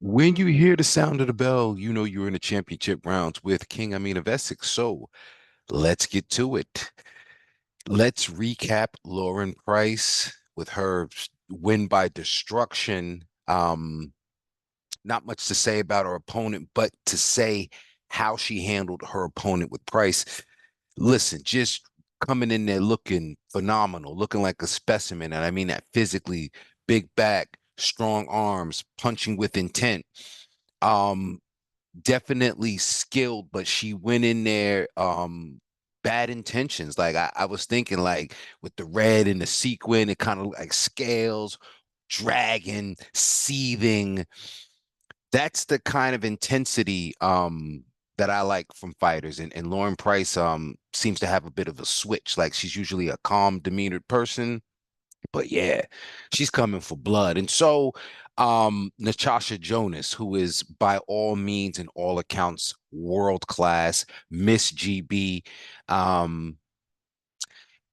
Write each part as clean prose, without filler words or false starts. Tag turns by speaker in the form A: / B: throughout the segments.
A: When you hear the sound of the bell, you know you're in the championship rounds with King Amin of Essex. So let's get to it. Let's recap Lauren Price with her win by destruction. Not much to say about her opponent, but to say how she handled her opponent with Price. Listen, just coming in there looking phenomenal, looking like a specimen. And I mean that physically, big back, strong arms, punching with intent. Um, Definitely skilled, but she went in there bad intentions. Like I was thinking like with the red and the sequin, it kind of like scales, dragging, seething. That's the kind of intensity that I like from fighters. And Lauren Price seems to have a bit of a switch. Like she's usually a calm, demeanored person, but yeah, she's coming for blood. And so Natasha Jonas, who is by all means and all accounts world class, Miss GB. Um,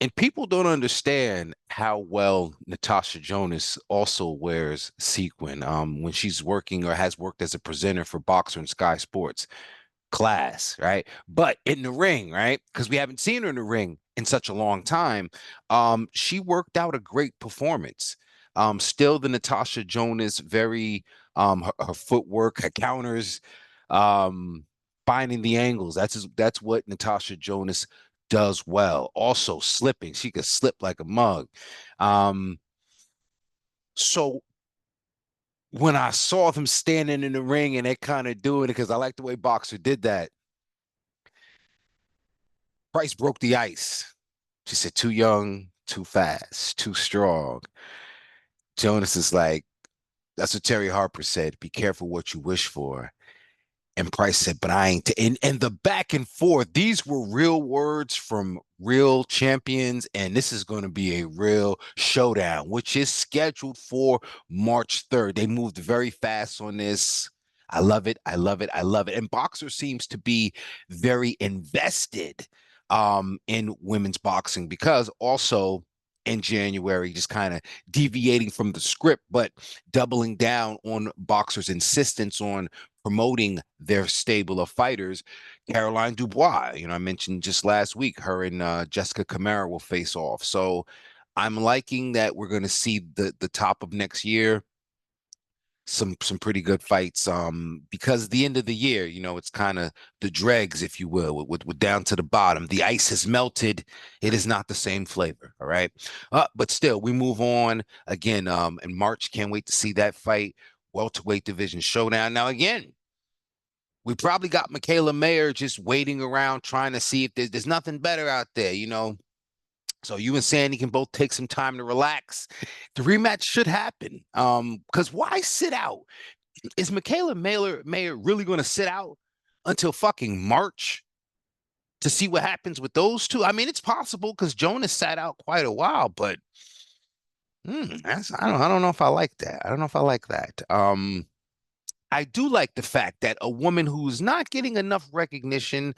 A: and people don't understand how well Natasha Jonas also wears sequin when she's working or has worked as a presenter for Boxer and Sky Sports. Class, right? But in the ring, right? Because we haven't seen her in the ring in such a long time. She worked out a great performance. Still the Natasha Jonas, very her footwork, her counters, um, finding the angles. That's what Natasha Jonas does well. Also slipping. She could slip like a mug. Um, so when I saw them standing in the ring and they kind of doing it, because I like the way Boxer did that. Price broke the ice. She said, too young, too fast, too strong. Jonas is like, that's what Terry Harper said. Be careful what you wish for. And Price said, but I ain't. And the back and forth, these were real words from real champions. And this is going to be a real showdown, which is scheduled for March 3rd. They moved very fast on this. I love it. I love it. I love it. And Boxer seems to be very invested in women's boxing because also in January, just kind of deviating from the script, but doubling down on Boxer's insistence on promoting their stable of fighters. Caroline Dubois, I mentioned just last week, her and Jessica Camara will face off. So I'm liking that we're going to see the top of next year some pretty good fights because the end of the year, it's kind of the dregs, if you will, with down to the bottom. The ice has melted. It is not the same flavor. All right. But still, we move on again in March. Can't wait to see that fight. Welterweight division showdown. Now again, we probably got Michaela Mayer just waiting around trying to see if there's nothing better out there. So you and Sandy can both take some time to relax. The rematch should happen. Because why sit out? Is Michaela Mayer really going to sit out until fucking March to see what happens with those two? I mean, it's possible because Jonas sat out quite a while, but I don't know if I like that. I don't know if I like that. I do like the fact that a woman who's not getting enough recognition,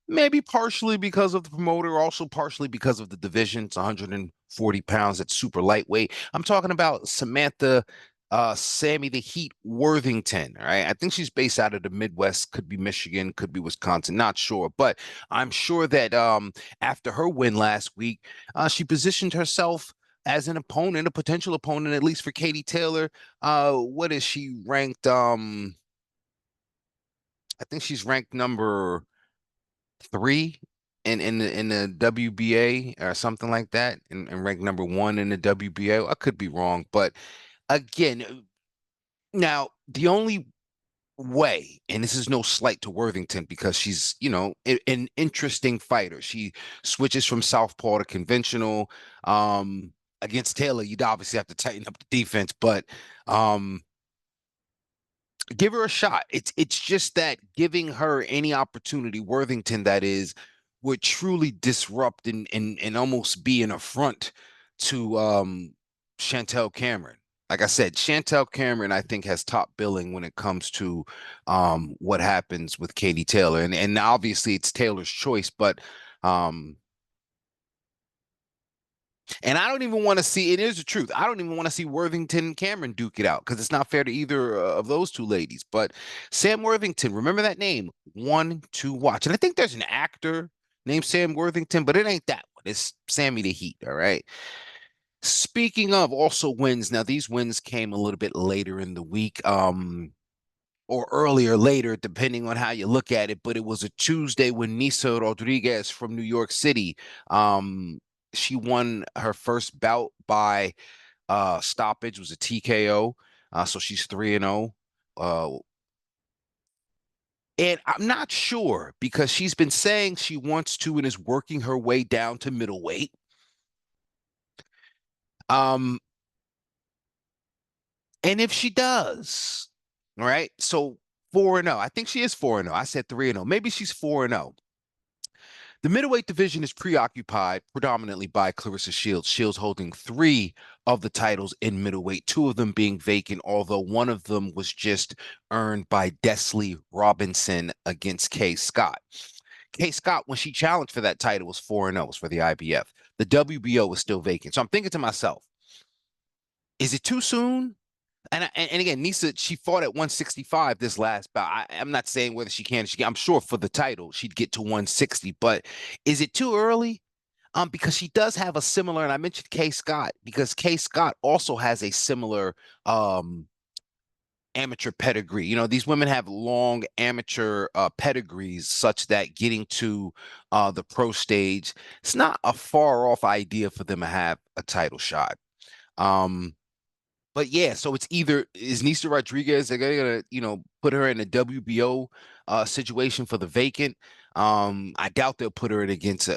A: maybe partially because of the promoter, also partially because of the division. It's 140 pounds at super lightweight. I'm talking about Samantha, Sammy the Heat Worthington. Right, I think she's based out of the Midwest. Could be Michigan, could be Wisconsin. Not sure, but I'm sure that after her win last week, she positioned herself as an opponent, a potential opponent, at least for Katie Taylor. What is she ranked? I think she's ranked number three in the WBA or something like that, and ranked number one in the WBA. I could be wrong, but again, now the only way, and this is no slight to Worthington because she's, an interesting fighter. She switches from southpaw to conventional. Against Taylor, you'd obviously have to tighten up the defense, but give her a shot. It's just that giving her any opportunity, Worthington, that is, would truly disrupt and almost be an affront to Chantel Cameron. Like I said, Chantel Cameron, I think, has top billing when it comes to what happens with Katie Taylor. And obviously it's Taylor's choice, but um And I don't even want to see, it is the truth. I don't even want to see Worthington and Cameron duke it out because it's not fair to either of those two ladies. But Sam Worthington, remember that name, one to watch. And I think there's an actor named Sam Worthington, but it ain't that one. It's Sammy the Heat. All right. Speaking of also wins, now these wins came a little bit later in the week. Or earlier, later, depending on how you look at it. But it was a Tuesday when Nisa Rodriguez from New York City, um, she won her first bout by stoppage. It was a TKO. So she's 3-0. And I'm not sure because she's been saying she wants to and is working her way down to middleweight. Um, and if she does, all right, so 4-0. I think she is 4-0. I said 3-0. Maybe she's 4-0. The middleweight division is preoccupied predominantly by Claressa Shields. Shields holding 3 of the titles in middleweight, 2 of them being vacant, although one of them was just earned by Desley Robinson against Kay Scott. Kay Scott, when she challenged for that title, was 4-0, was for the IBF. The WBO was still vacant. So I'm thinking to myself, is it too soon? And again, Nisa, she fought at 165 this last bout. I'm not saying whether she can. I'm sure for the title she'd get to 160, but is it too early? Because she does have a similar, and I mentioned Kay Scott because Kay Scott also has a similar amateur pedigree. You know, these women have long amateur pedigrees, such that getting to the pro stage, it's not a far off idea for them to have a title shot. Um, but yeah, so it's either is Nisa Rodriguez, they're gonna, put her in a WBO situation for the vacant. I doubt they'll put her in against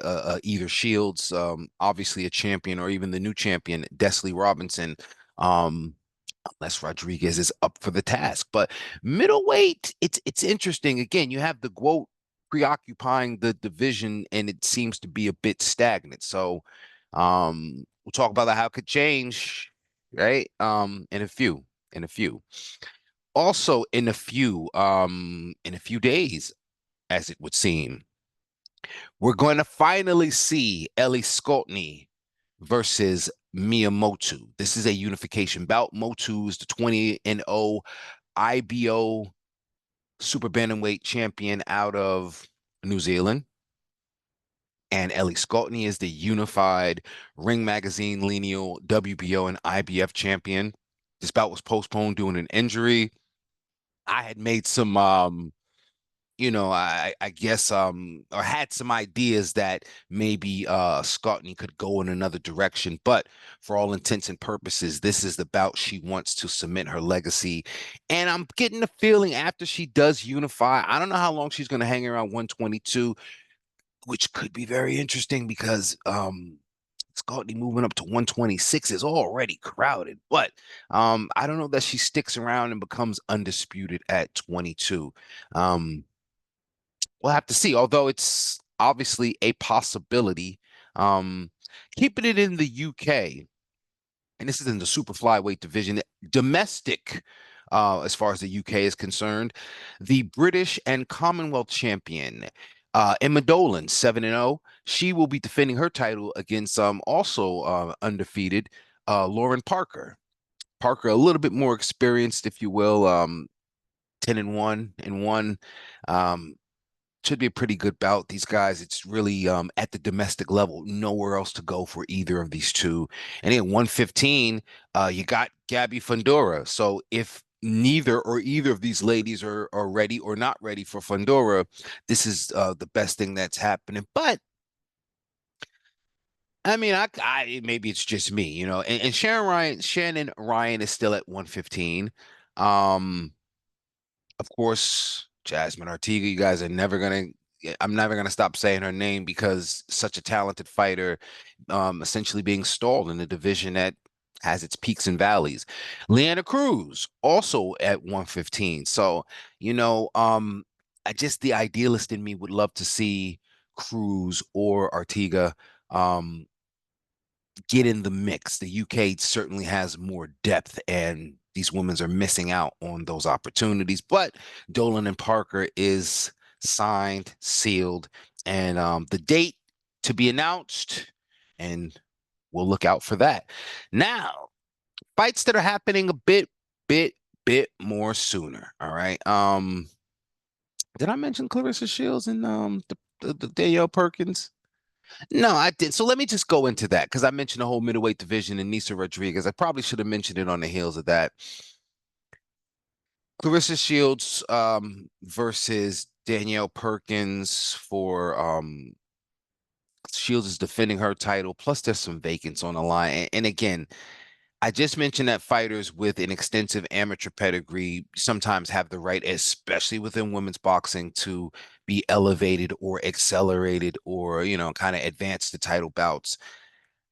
A: either Shields, obviously a champion, or even the new champion, Desley Robinson, unless Rodriguez is up for the task. But middleweight, it's interesting. Again, you have the GWOAT preoccupying the division, and it seems to be a bit stagnant. So we'll talk about how it could change, right? In a few. Also in a few days, as it would seem, we're going to finally see Ellie Skoltny versus Miyamoto. This is a unification bout. Motu is the 20-0 IBO super bantamweight champion out of New Zealand. And Ellie Skoltny is the unified Ring Magazine lineal WBO and IBF champion. This bout was postponed due to an injury. I had made some I guess or had some ideas that maybe Scottney could go in another direction, but for all intents and purposes, this is the bout she wants to cement her legacy. And I'm getting the feeling after she does unify, I don't know how long she's going to hang around 122, which could be very interesting because Scottney moving up to 126 is already crowded, but I don't know that she sticks around and becomes undisputed at 22. We'll have to see, although it's obviously a possibility. Um, Keeping it in the UK, and this is in the super flyweight division, domestic, as far as the UK is concerned, the British and Commonwealth champion, Emma Dolan, 7-0. She will be defending her title against also undefeated Lauren Parker. Parker, a little bit more experienced, if you will, 10-1 and 1. Should be a pretty good bout. These guys, it's really at the domestic level, nowhere else to go for either of these two. And then 115, you got Gabby Fundora. So if neither or either of these ladies are ready or not ready for Fundora, this is the best thing that's happening. But I mean, maybe it's just me, and Shannon Ryan is still at 115. Um, of course, Jasmine Artiga, you guys are never gonna. I'm never gonna stop saying her name because such a talented fighter, essentially being stalled in a division that has its peaks and valleys. Leanna Cruz also at 115. So, I just the idealist in me would love to see Cruz or Artiga get in the mix. The UK certainly has more depth, and these women are missing out on those opportunities. But Dolan and Parker is signed, sealed, and the date to be announced. And we'll look out for that. Now, fights that are happening a bit more sooner. All right. Did I mention Claressa Shields and the Danielle Perkins? No, I did. So let me just go into that because I mentioned the whole middleweight division and Nisa Rodriguez. I probably should have mentioned it on the heels of that. Claressa Shields versus Danielle Perkins for Shields is defending her title. Plus, there's some vacants on the line. And again, I just mentioned that fighters with an extensive amateur pedigree sometimes have the right, especially within women's boxing, to be elevated or accelerated or, kind of advance the title bouts.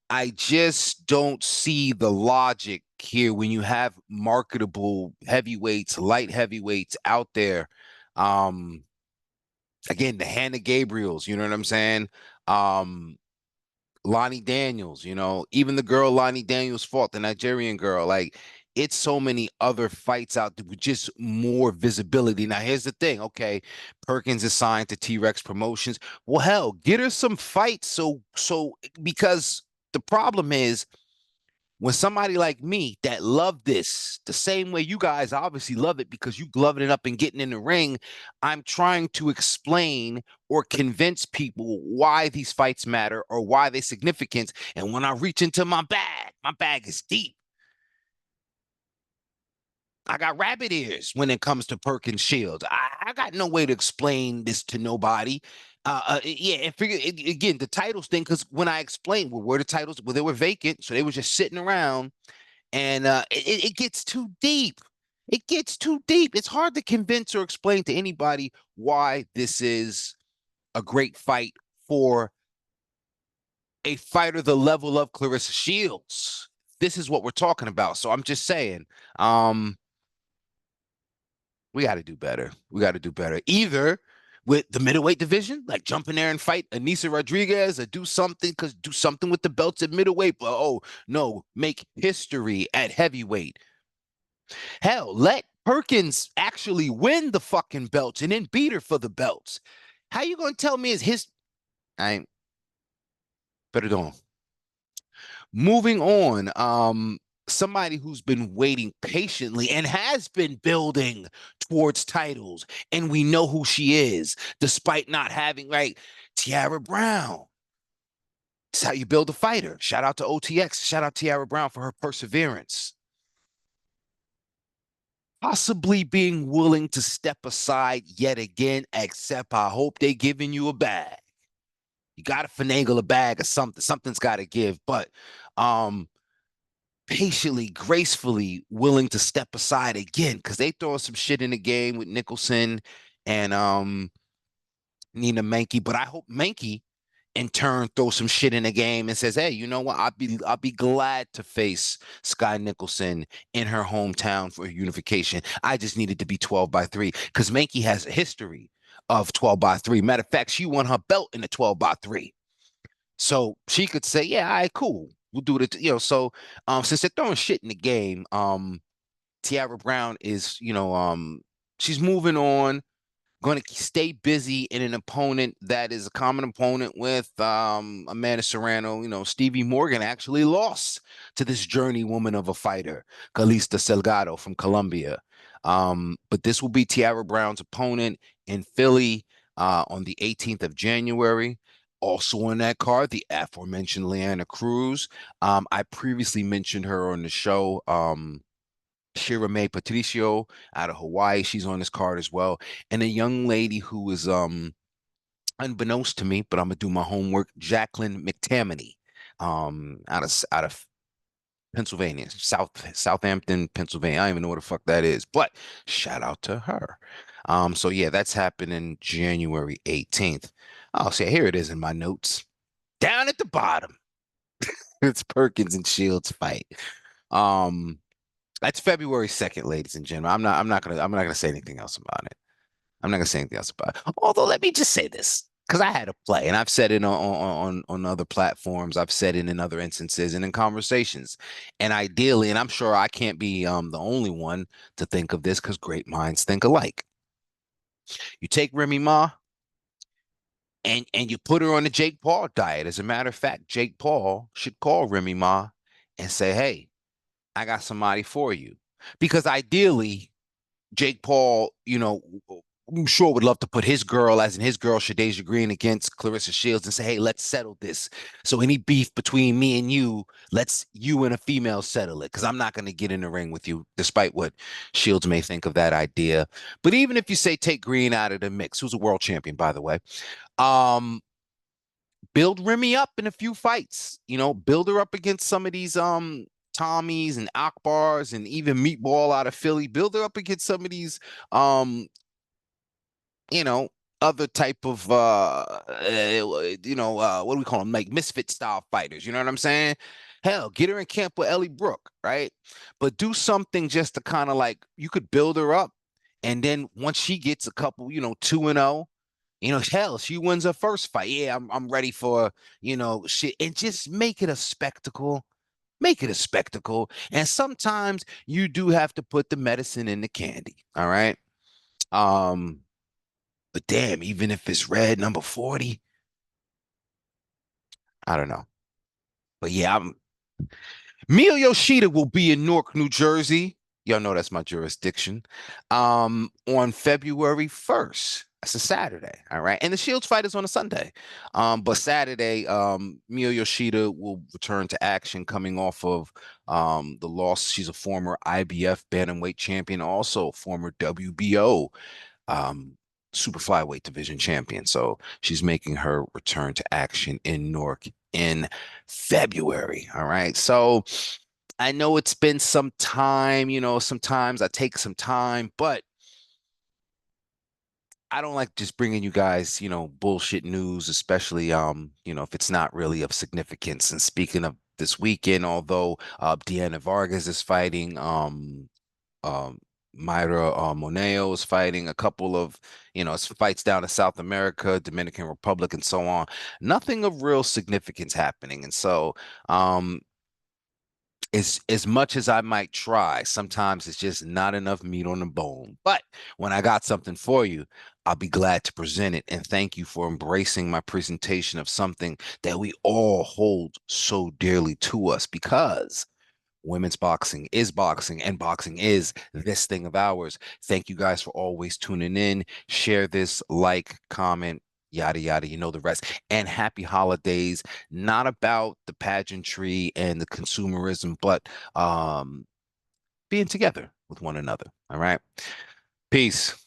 A: I just don't see the logic here when you have marketable heavyweights, light heavyweights out there. Um, Again, the Hannah Gabriels, you know what I'm saying? Um, Lonnie Daniels, even the girl Lonnie Daniels fought, the Nigerian girl, like it's so many other fights out there with just more visibility. Now, here's the thing. Okay, Perkins is signed to T-Rex Promotions. Well, hell, get her some fights. So because the problem is when somebody like me that love this the same way you guys obviously love it because you gloving it up and getting in the ring, I'm trying to explain or convince people why these fights matter or why they're significant. And when I reach into my bag is deep. I got rabbit ears when it comes to Perkins Shields. I got no way to explain this to nobody. Yeah, and figure again the titles thing because when I explained were the titles, well, they were vacant, so they were just sitting around and it gets too deep. It gets too deep. It's hard to convince or explain to anybody why this is a great fight for a fighter the level of Claressa Shields. This is what we're talking about. So I'm just saying, um, we got to do better. We got to do better. Either with the middleweight division, like jump in there and fight Anisa Rodriguez, or do something with the belts at middleweight. But oh no, make history at heavyweight. Hell, let Perkins actually win the fucking belts and then beat her for the belts. How you gonna tell me is his? I ain't. Perdón. Moving on. Somebody who's been waiting patiently and has been building towards titles, and we know who she is, despite not having right. Tiara Brown. It's how you build a fighter. Shout out to OTX. Shout out Tiara Brown for her perseverance. Possibly being willing to step aside yet again, except I hope they giving you a bag. You got to finagle a bag or something. Something's got to give, but um, patiently, gracefully willing to step aside again because they throw some shit in the game with Nicholson and Nina Mankey. But I hope Mankey in turn throw some shit in the game and says, "Hey, you know what? I'll be glad to face Sky Nicholson in her hometown for unification. I just needed to be 12 by 3 because Mankey has a history of 12 by 3. Matter of fact, she won her belt in the 12 by 3. So she could say, yeah, all right, cool. We'll do it. So since they're throwing shit in the game, Tiara Brown is, she's moving on, going to stay busy in an opponent that is a common opponent with Amanda Serrano. Stevie Morgan actually lost to this journey woman of a fighter, Calista Salgado from Colombia. But this will be Tiara Brown's opponent in Philly on the 18th of January. Also on that card, the aforementioned Leanna Cruz. I previously mentioned her on the show. Shira May Patricio out of Hawaii. She's on this card as well. And a young lady who is unbeknownst to me, but I'm gonna do my homework, Jacqueline McTammany, out of Pennsylvania, Southampton, Pennsylvania. I don't even know what the fuck that is, but shout out to her. So yeah, that's happening January 18th. Oh, see, here it is in my notes. Down at the bottom. It's Perkins and Shields fight. Um, that's February 2nd, ladies and gentlemen. I'm not gonna say anything else about it. I'm not gonna say anything else about it. Although let me just say this, because I had a play, and I've said it on other platforms, I've said it in other instances and in conversations. And ideally, and I'm sure I can't be the only one to think of this because great minds think alike. You take Remy Ma, and you put her on the Jake Paul diet. As a matter of fact, Jake Paul should call Remy Ma and say, "Hey, I got somebody for you," because ideally, Jake Paul, I'm sure would love to put his girl, as in his girl, Shadasia Green, against Claressa Shields and say, "Hey, let's settle this. So any beef between me and you, let's you and a female settle it, because I'm not going to get in the ring with you, despite what Shields may think of that idea." But even if you say take Green out of the mix, who's a world champion, by the way, um, build Remy up in a few fights. Build her up against some of these Tommies and Akbars and even Meatball out of Philly. Build her up against some of these um you know, other type of what do we call them? Like misfit style fighters. You know what I'm saying? Hell, get her in camp with Ellie Brooke, right? But do something just to kind of like you could build her up, and then once she gets a couple, 2-0, hell, she wins her first fight. Yeah, I'm ready for, shit, and just make it a spectacle. Make it a spectacle. And sometimes you do have to put the medicine in the candy. All right. Um, but damn, even if it's red number 40, I don't know. But yeah, Mio Yoshida will be in Newark, New Jersey. Y'all know that's my jurisdiction. On February 1st. That's a Saturday. All right. And the Shields fight is on a Sunday. But Saturday, Mio Yoshida will return to action coming off of the loss. She's a former IBF bantamweight champion, also former WBO um, super flyweight division champion. So she's making her return to action in Newark in February. All right. So I know it's been some time, sometimes I take some time, but I don't like just bringing you guys, bullshit news, especially, if it's not really of significance. And speaking of this weekend, although Deanna Vargas is fighting, um, Mayra Moneo is fighting a couple of, fights down in South America, Dominican Republic, and so on. Nothing of real significance happening. And so, as much as I might try, sometimes it's just not enough meat on the bone. But when I got something for you, I'll be glad to present it. And thank you for embracing my presentation of something that we all hold so dearly to us, because women's boxing, and boxing is this thing of ours. Thank you guys for always tuning in. Share this, like, comment, yada yada, the rest. And happy holidays. Not about the pageantry and the consumerism, but being together with one another. All right. Peace.